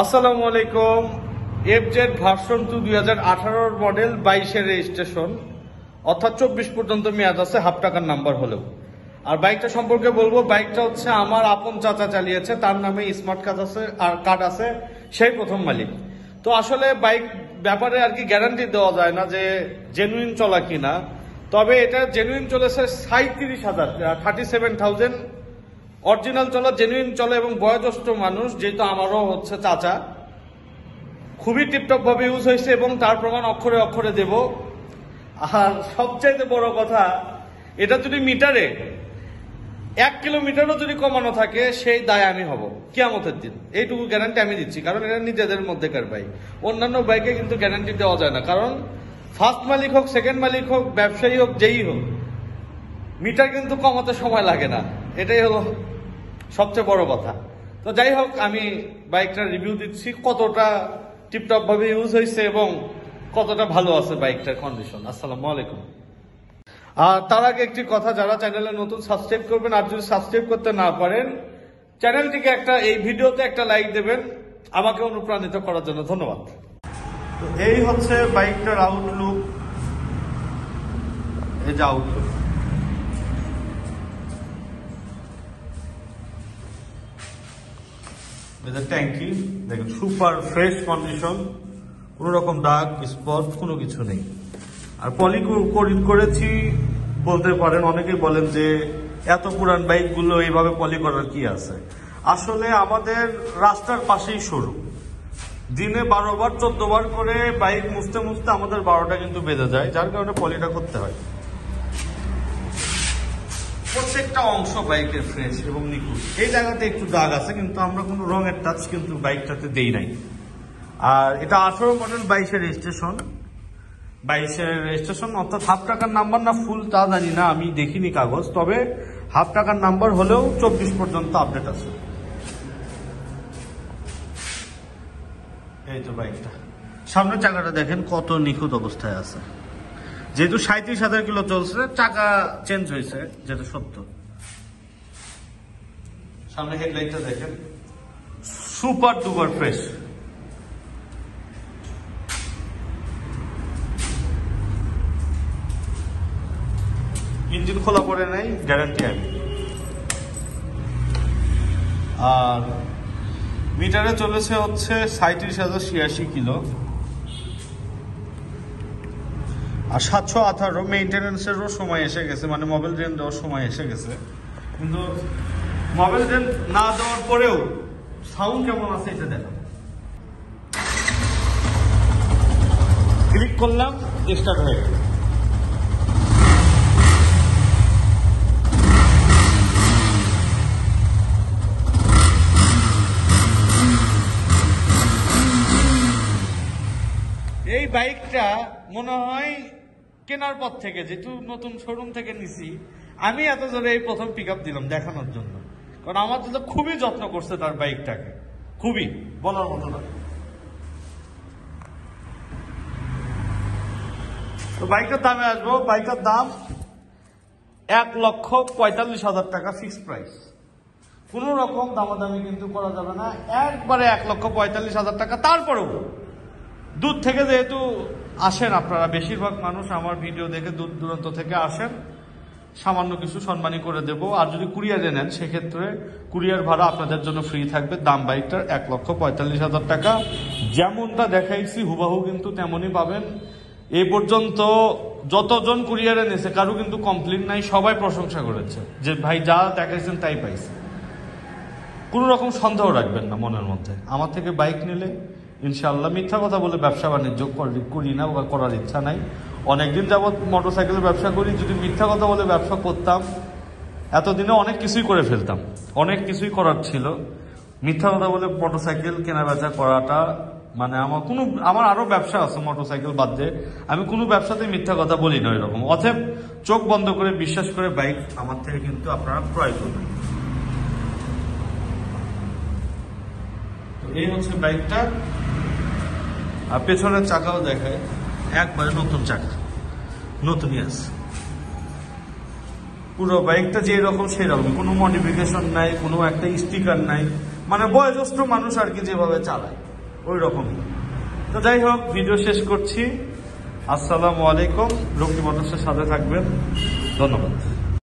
আসসালামু আলাইকুম। FZ version 2 2018 model 22 এর রেজিস্ট্রেশন, অর্থাৎ 24 পর্যন্ত মেয়াদ আছে, হাফ টাকার নাম্বার হলেও। আর বাইকটা সম্পর্কে বলবো, বাইকটা হচ্ছে আমার আপন চাচা চালিয়েছে, তার নামে স্মার্ট কার্ড আছে, সেই প্রথম মালিক। তো আসলে বাইক ব্যাপারে আর কি গ্যারান্টি দেওয়া যায় না যে জেনুইন চলা কিনা, তবে এটা জেনুইন চলেছে 37,000, 37,000 অরিজিনাল চলা, জেনুইন চলে এবং বয়োজ্যেষ্ঠ মানুষ, যেহেতু আমারও হচ্ছে চাচা, খুবই টিপটপ ভাবে ইউজ হয়েছে এবং তার প্রমাণ অক্ষরে অক্ষরে দেব। আর সবচাইতে বড় কথা, এটা যদি মিটারে 1 কিলোমিটারও যদি কমানো থাকে, সেই দায় আমি হব কিয়ামতের দিন, এইটুকু গ্যারান্টি আমি দিচ্ছি। কারণ এটা নিজেদের মধ্যেকার বাইক, অন্যান্য বাইকে কিন্তু গ্যারান্টি দেওয়া যায় না। কারণ ফার্স্ট মালিক হোক, সেকেন্ড মালিক হোক, ব্যবসায়ী হোক, যেই হোক, মিটার কিন্তু কমাতে সময় লাগে না, এটাই হলো সবচেয়ে বড় কথা। তো যাই হোক, আমি বাইকটার রিভিউ দিচ্ছি, কতটা টিপটপ ভাবে ইউজ হয়েছে এবং কতটা ভালো আছে বাইকটার কন্ডিশন। আসসালামু আলাইকুম। আর তার আগে একটি কথা, যারা চ্যানেলে নতুন সাবস্ক্রাইব করবেন, আর যদি সাবস্ক্রাইব করতে না পারেন, চ্যানেলটিকে এই ভিডিওতে একটা লাইক দেবেন আমাকে অনুপ্রাণিত করার জন্য। ধন্যবাদ। তো এই হচ্ছে বাইকটার আউটলুক, এই যে আউটলুক। ট্যাঙ্কি দেখেন, সুপার ফ্রেশ কন্ডিশন, কোন রকম দাগ স্পট কোনো কিছু নেই। আর পলি করেছি বলতে পারেন, অনেকেই বলেন যে এত পুরান বাইক গুলো এইভাবে পলি করার কি আছে। আসলে আমাদের রাস্তার পাশেই শোরুম, দিনে 12 বার 14 বার করে বাইক মুছতে মুছতে আমাদের 12টা কিন্তু বেজে যায়, যার কারণে পলিটা করতে হয়। প্রত্যেকটা অংশ বাইকের ফ্রেশ এবং নিখুঁত। এই জায়গাতে একটু দাগ আছে, কিন্তু আমরা কোনো রঙের টাচ কিন্তু বাইকটাতে দেই নাই। আর এটা 18 মডেল 22 রেজিস্ট্রেশন, 22 রেজিস্ট্রেশন, অর্থাৎ হাফ টাকার নাম্বার না ফুল তা জানি না, আমি দেখিনি কাগজ, তবে হাফ টাকার নাম্বার হলেও 24 পর্যন্ত আপডেট আছে। এই তো বাইকটা, সামনের চাকাটা দেখেন কত নিখুঁত অবস্থায় আছে। যেহেতু 37,000 কিলো চলছে, চাকা চেঞ্জ হয়েছে, যেটা সত্য। সামনে হেডলাইটটা দেখেন, সুপার ডুপার ফ্রেশ। ইঞ্জিন খোলা পড়ে নাই, গ্যারান্টি আমি। আর মিটারে চলেছে হচ্ছে 37,086 কিলো, আর 718 মেইনটেনেন্সেরও সময় এসে গেছে, মানে মোবাইল রেন দেওয়ার সময় এসে গেছে। কিন্তু মোবাইল রেন না দেওয়ার পরেও সাউন্ড কেমন আছে এটা দেখো। ক্লিক করলাম, স্টার্ট হয়ে গেল। এই বাইকটা মনে হয় কেনার পর থেকে, যেহেতু নতুন শোরুম থেকে নিছি, আমি এত জোরে এই প্রথম পিক আপ দিলাম দেখানোর জন্য। কারণ আমার তো খুবই যত্ন করছে তার বাইকটাকে, খুবই বলার মতো না। তো বাইকটার দামে আসবো। বাইকটার দাম 1,45,000 টাকা ফিক্সড প্রাইস, কোন রকম দামাদামি কিন্তু করা যাবে না, একবারে 1,45,000 টাকা। তারপরেও দূর থেকে যেহেতু আসেন আপনারা, বেশিরভাগ মানুষ আমার ভিডিও দেখে দূর দূরান্ত থেকে আসেন, সামান্য কিছু সম্মানী করে দেব। আর যদি কুরিয়ারে নেন, সেক্ষেত্রে কুরিয়ার ভাড়া আপনাদের জন্য ফ্রি থাকবে। দাম বাইকটার 1,45,000 টাকা। যেমনটা দেখাইছি হুবাহু কিন্তু তেমনই পাবেন। এই পর্যন্ত যতজন কুরিয়ারে নিয়েছে কারো কিন্তু কমপ্লেন নাই, সবাই প্রশংসা করেছে যে ভাই যা দেখাইছেন তাই পাইছে। কোনো রকম সন্দেহ রাখবেন না মনের মধ্যে। আমার থেকে বাইক নিলে ইনশাআল্লাহ, মিথ্যা কথা বলে ব্যবসা বাণিজ্য করি না বা করার ইচ্ছা নাই। অনেকদিন যাবৎ মোটরসাইকেলের ব্যবসা করি, যদি মিথ্যা কথা বলে ব্যবসা করতাম এতদিনে অনেক কিছুই করে ফেলতাম, অনেক কিছুই করার ছিল। মিথ্যা কথা বলে মোটরসাইকেল কেনা বেচা করাটা মানে আমার আরো ব্যবসা আছে মোটরসাইকেল বাদ দিয়ে, আমি কোনো ব্যবসাতে মিথ্যা কথা বলি না এরকম। অতএব চোখ বন্ধ করে বিশ্বাস করে বাইক আমার থেকে কিন্তু আপনারা ক্রয় করবেন। তো এই হচ্ছে বাইকটা। আর পেছনের চাকাও দেখায়, একবারে নতুন চাকা, নতুনই আছে। পুরো বাইকটা যে রকম সেই রকম, কোনো মডিফিকেশন নাই, কোনো একটা স্টিকার নাই, মানে বয়োজ্যেষ্ঠ মানুষ আর কি যেভাবে চালায় ওই রকমই। তো যাই হোক, ভিডিও শেষ করছি। আসসালামু আলাইকুম। লক্ষ্মী মোটরসের সাথে থাকবেন। ধন্যবাদ।